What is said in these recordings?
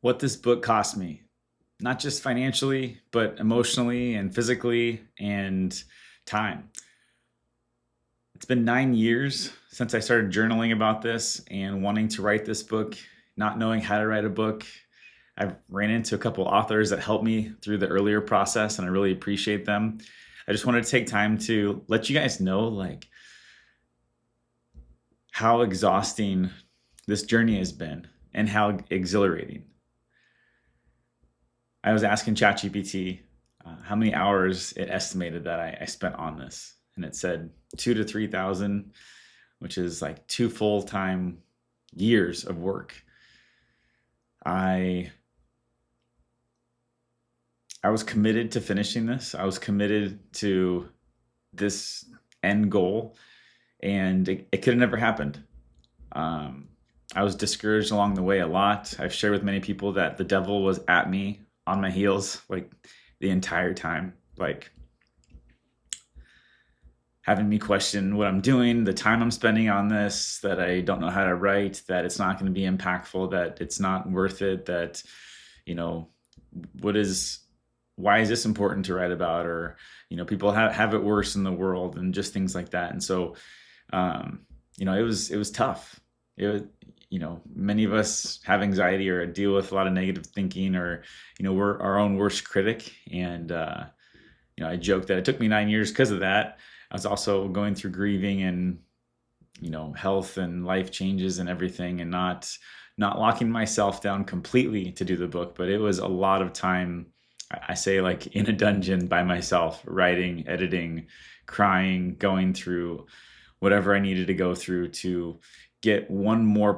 what this book cost me, not just financially, but emotionally and physically and time. It's been 9 years since I started journaling about this and wanting to write this book, not knowing how to write a book. I've ran into a couple authors that helped me through the earlier process, and I really appreciate them. I just wanted to take time to let you guys know how exhausting this journey has been and how exhilarating. I was asking ChatGPT how many hours it estimated that I spent on this, and it said 2 to 3,000, which is like 2 full-time years of work. I was committed to finishing this. I was committed to this end goal, and it could have never happened. I was discouraged along the way a lot. I've shared with many people that the devil was at me on my heels like the entire time, like having me question what I'm doing, the time I'm spending on this, that I don't know how to write, that it's not going to be impactful, that it's not worth it, that, you know, why is this important to write about? Or, people have it worse in the world, and just things like that. And so, it was tough. It was, many of us have anxiety or deal with a lot of negative thinking, or, we're our own worst critic. And, I joke that it took me 9 years because of that. I was also going through grieving and, health and life changes and everything, and not locking myself down completely to do the book. But it was a lot of time, I say, like in a dungeon by myself, writing, editing, crying, going through whatever I needed to go through to get 1% more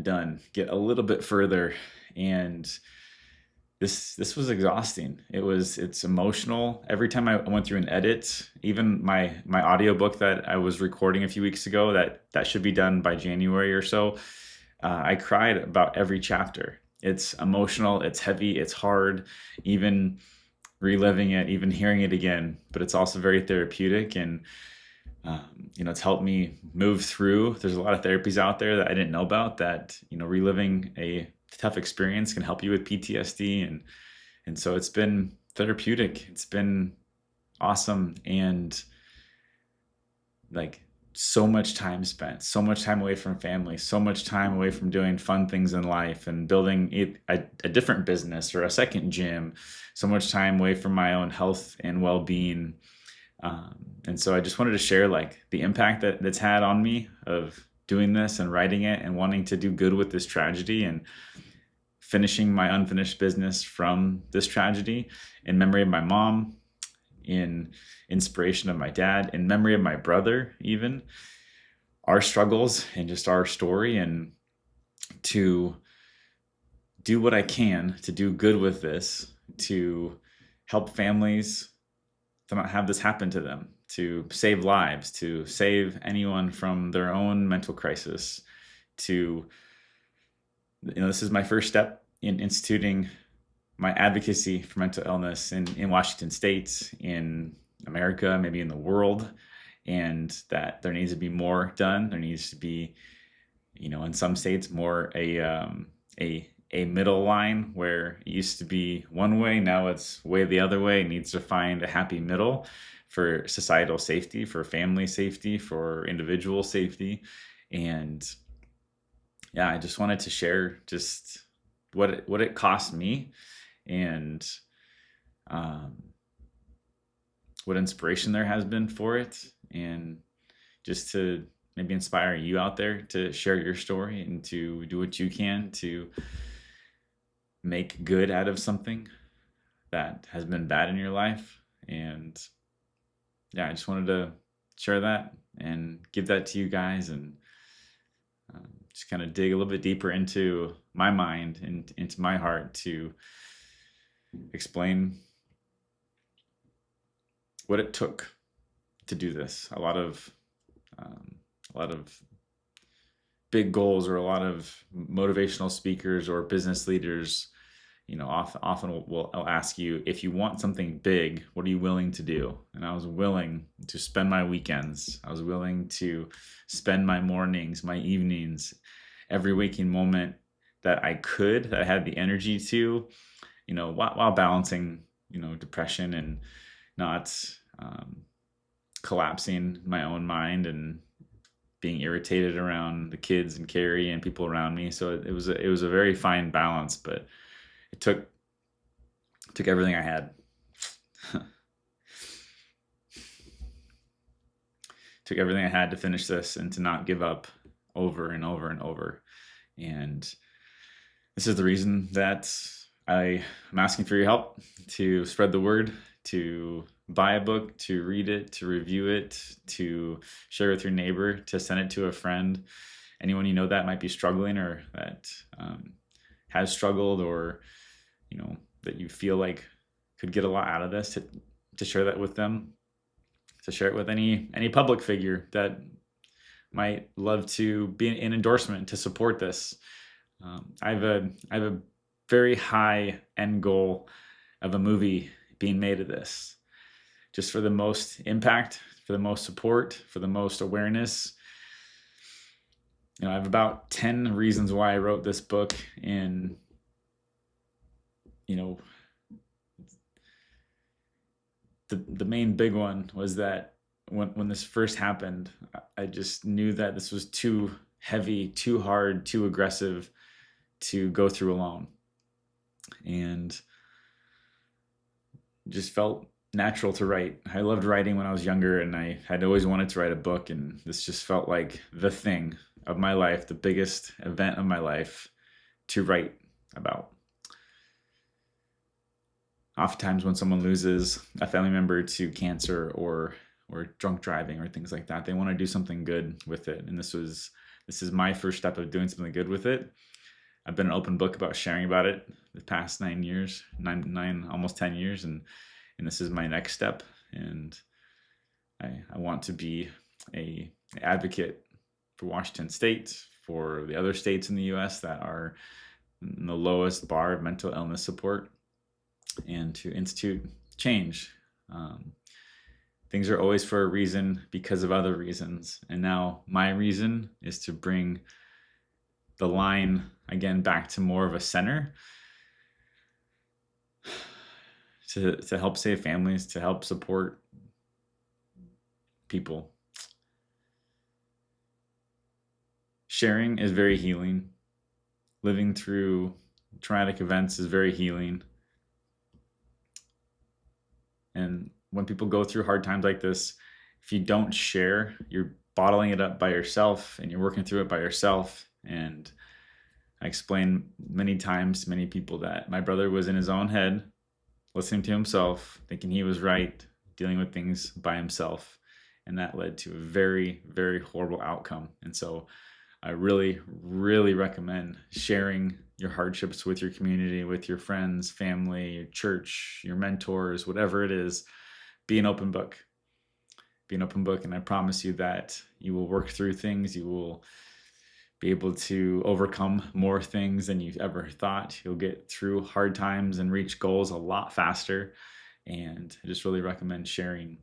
done, get a little bit further. And this was exhausting. It's emotional. Every time I went through an edit, even my audiobook that I was recording a few weeks ago, that should be done by January or so, I cried about every chapter. It's emotional, it's heavy, it's hard, even reliving it, even hearing it again, but it's also very therapeutic. And it's helped me move through. There's a lot of therapies out there that I didn't know about, that, reliving a tough experience can help you with PTSD. And so it's been therapeutic. It's been awesome. And like, so much time spent, so much time away from family, so much time away from doing fun things in life and building a different business or a second gym, so much time away from my own health and well-being. And so I just wanted to share like the impact that's had on me of doing this and writing it and wanting to do good with this tragedy, and finishing my unfinished business from this tragedy, in memory of my mom, in inspiration of my dad, in memory of my brother, even our struggles and just our story, and to do what I can to do good with this, to help families to not have this happen to them, to save lives, to save anyone from their own mental crisis. This is my first step in instituting my advocacy for mental illness in Washington State, in America, maybe in the world, and that there needs to be more done. There needs to be, in some states, more a middle line, where it used to be one way, now it's way the other way. It needs to find a happy middle for societal safety, for family safety, for individual safety. And yeah, I just wanted to share just what it cost me, and what inspiration there has been for it, and just to maybe inspire you out there to share your story and to do what you can to make good out of something that has been bad in your life. And yeah, I just wanted to share that and give that to you guys, and just kind of dig a little bit deeper into my mind and into my heart to explain what it took to do this. A lot of big goals, or a lot of motivational speakers or business leaders, often will ask you, if you want something big, what are you willing to do? And I was willing to spend my weekends. I was willing to spend my mornings, my evenings, every waking moment that I had the energy to, while balancing, depression and not collapsing my own mind and being irritated around the kids and Carrie and people around me. So it was a very fine balance, but it took everything I had. Took everything I had to finish this and to not give up over and over and over. And this is the reason that I'm asking for your help to spread the word, to buy a book, to read it, to review it, to share with your neighbor, to send it to a friend, anyone you know that might be struggling or that has struggled, or that you feel like could get a lot out of this, to share that with them, to share it with any public figure that might love to be an endorsement to support this. I have a very high end goal of a movie being made of this, just for the most impact, for the most support, for the most awareness. I have about 10 reasons why I wrote this book, and the main big one was that when this first happened, I just knew that this was too heavy, too hard, too aggressive to go through alone, and just felt natural to write. I loved writing when I was younger, and I had always wanted to write a book, and this just felt like the thing of my life, the biggest event of my life to write about. Oftentimes when someone loses a family member to cancer or drunk driving or things like that, they want to do something good with it. And this is my first step of doing something good with it. I've been an open book about sharing about it the past 9 years, almost 10 years. And this is my next step. And I want to be an advocate for Washington State, for the other states in the US that are in the lowest bar of mental illness support, and to institute change. Things are always for a reason because of other reasons. And now my reason is to bring the line again back to more of a center, to help save families, to help support people. Sharing is very healing. Living through traumatic events is very healing. And when people go through hard times like this, if you don't share, you're bottling it up by yourself and you're working through it by yourself. And I explained many times to many people that my brother was in his own head, listening to himself, thinking he was right, dealing with things by himself. And that led to a very, very horrible outcome. And so I really, really recommend sharing your hardships with your community, with your friends, family, your church, your mentors, whatever it is. Be an open book. Be an open book, and I promise you that you will work through things. You will be able to overcome more things than you've ever thought. You'll get through hard times and reach goals a lot faster. And I just really recommend sharing.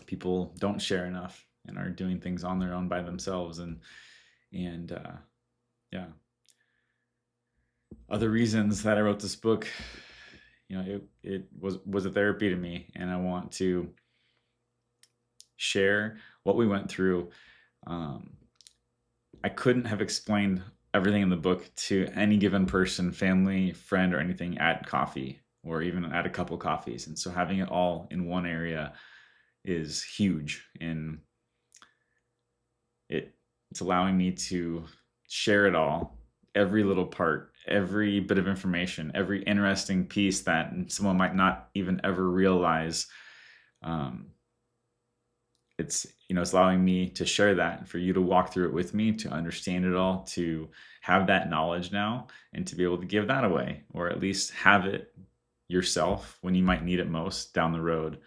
People don't share enough and are doing things on their own by themselves. And yeah. Other reasons that I wrote this book, it was a therapy to me, and I want to share what we went through. I couldn't have explained everything in the book to any given person, family, friend, or anything at coffee, or even at a couple coffees. And so having it all in one area is huge, and it's allowing me to share it all, every little part, every bit of information, every interesting piece that someone might not even ever realize. It's allowing me to share that, for you to walk through it with me, to understand it all, to have that knowledge now, and to be able to give that away, or at least have it yourself when you might need it most down the road.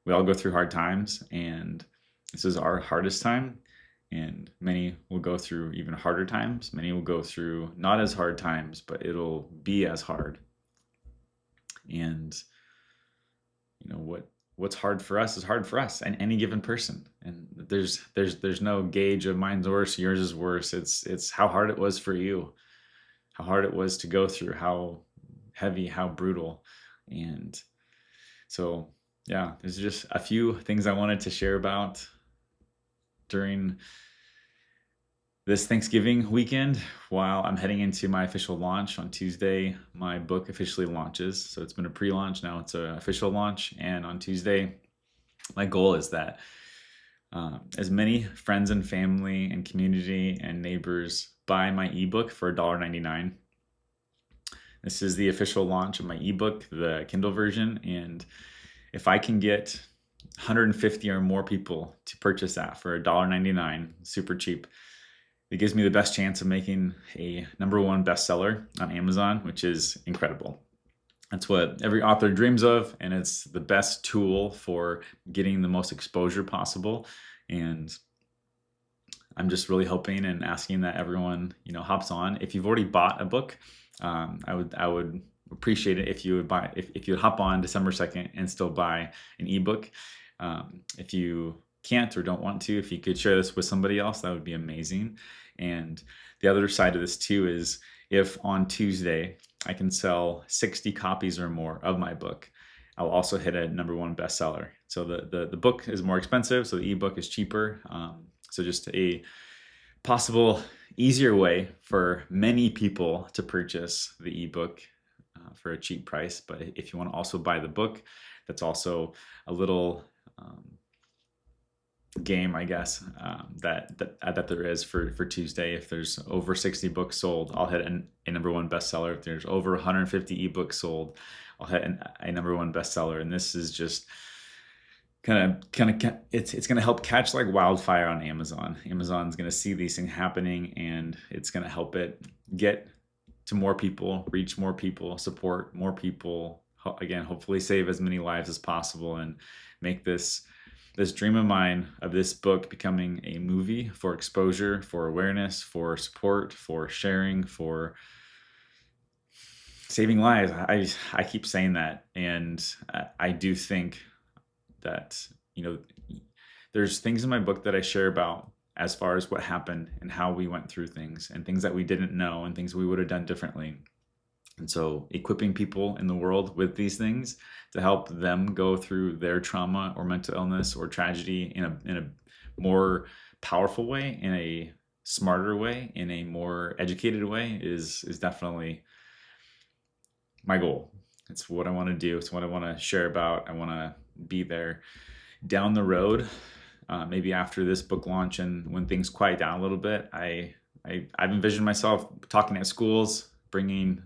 We all go through hard times, and this is our hardest time. And many will go through even harder times. Many will go through not as hard times, but it'll be as hard. And what's hard for us is hard for us, and any given person. And there's no gauge of mine's worse, yours is worse. It's how hard it was for you, how hard it was to go through, how heavy, how brutal. And so, yeah, there's just a few things I wanted to share about during this Thanksgiving weekend while I'm heading into my official launch on Tuesday. My book officially launches. So it's been a pre-launch, now it's an official launch. And on Tuesday, my goal is that as many friends and family and community and neighbors buy my ebook for $1.99. This is the official launch of my ebook, the Kindle version. And if I can get 150 or more people to purchase that for $1.99, super cheap, it gives me the best chance of making a #1 bestseller on Amazon, which is incredible. That's what every author dreams of, and it's the best tool for getting the most exposure possible. And I'm just really hoping and asking that everyone, hops on. If you've already bought a book, I would appreciate it if you would buy, if you would hop on December 2nd and still buy an ebook. If you can't or don't want to, if you could share this with somebody else, that would be amazing. And the other side of this too is if on Tuesday I can sell 60 copies or more of my book, I'll also hit a #1 bestseller. So the book is more expensive, so the ebook is cheaper. So just a possible easier way for many people to purchase the ebook for a cheap price. But if you want to also buy the book, that's also a little game, I guess, that there is for Tuesday. If there's over 60 books sold, I'll hit a #1 bestseller. If there's over 150 ebooks sold, I'll hit a #1 bestseller. And this is just kind of it's going to help catch like wildfire on Amazon. Amazon's going to see these things happening, and it's going to help it get to more people, reach more people, support more people. Again, hopefully save as many lives as possible, and make this dream of mine of this book becoming a movie for exposure, for awareness, for support, for sharing, for saving lives. I keep saying that, and I do think that there's things in my book that I share about as far as what happened and how we went through things, and things that we didn't know, and things we would have done differently. And so equipping people in the world with these things to help them go through their trauma or mental illness or tragedy in a more powerful way, in a smarter way, in a more educated way is definitely my goal. It's what I want to do. It's what I want to share about. I want to be there down the road, maybe after this book launch, and when things quiet down a little bit. I've envisioned myself talking at schools, bringing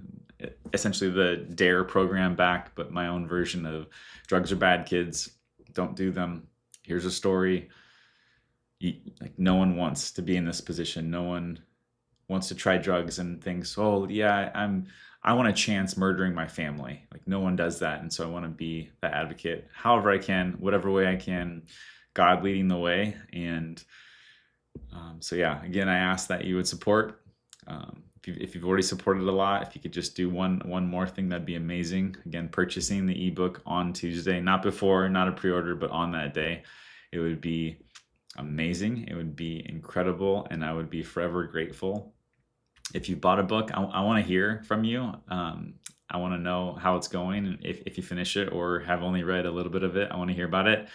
essentially the DARE program back, but my own version of drugs are bad, kids, don't do them. Here's a story. No one wants to be in this position. No one wants to try drugs and thinks, oh yeah, I want a chance murdering my family. Like, no one does that. And so I want to be that advocate however I can, whatever way I can, God leading the way. And so yeah, again, I ask that you would support. If you've already supported a lot, if you could just do one more thing, that'd be amazing. Again, purchasing the ebook on Tuesday, not before, not a pre-order, but on that day, it would be amazing. It would be incredible, and I would be forever grateful. If you bought a book, I want to hear from you. I want to know how it's going. If you finish it or have only read a little bit of it, I want to hear about it.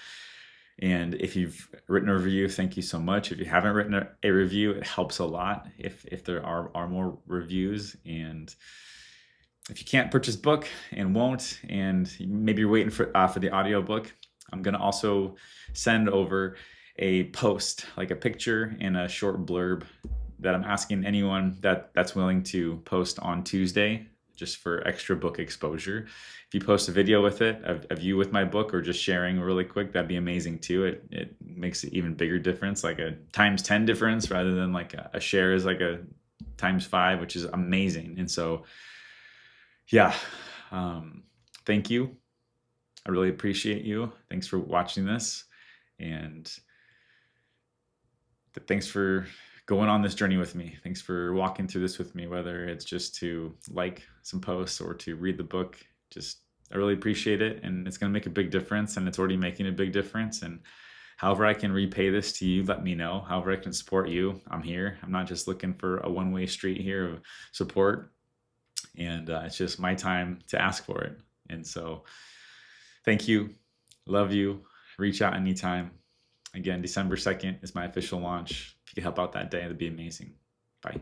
And if you've written a review, thank you so much. If you haven't written a review, it helps a lot if there are more reviews. And if you can't purchase book and won't, and maybe you're waiting for the audiobook, I'm going to also send over a post, like a picture and a short blurb that I'm asking anyone that's willing to post on Tuesday, just for extra book exposure. If you post a video with it of you with my book, or just sharing really quick, that'd be amazing too. It makes an even bigger difference, like a ×10 difference, rather than like a share is like a ×5, which is amazing. And so, yeah, thank you. I really appreciate you. Thanks for watching this, and thanks for going on this journey with me. Thanks for walking through this with me, whether it's just to like some posts or to read the book. I really appreciate it, and it's going to make a big difference, and it's already making a big difference. And however I can repay this to you, let me know. However I can support you, I'm here. I'm not just looking for a one-way street here of support. And it's just my time to ask for it. And so thank you. Love you. Reach out anytime. Again, December 2nd is my official launch. If you could help out that day, that'd be amazing. Bye.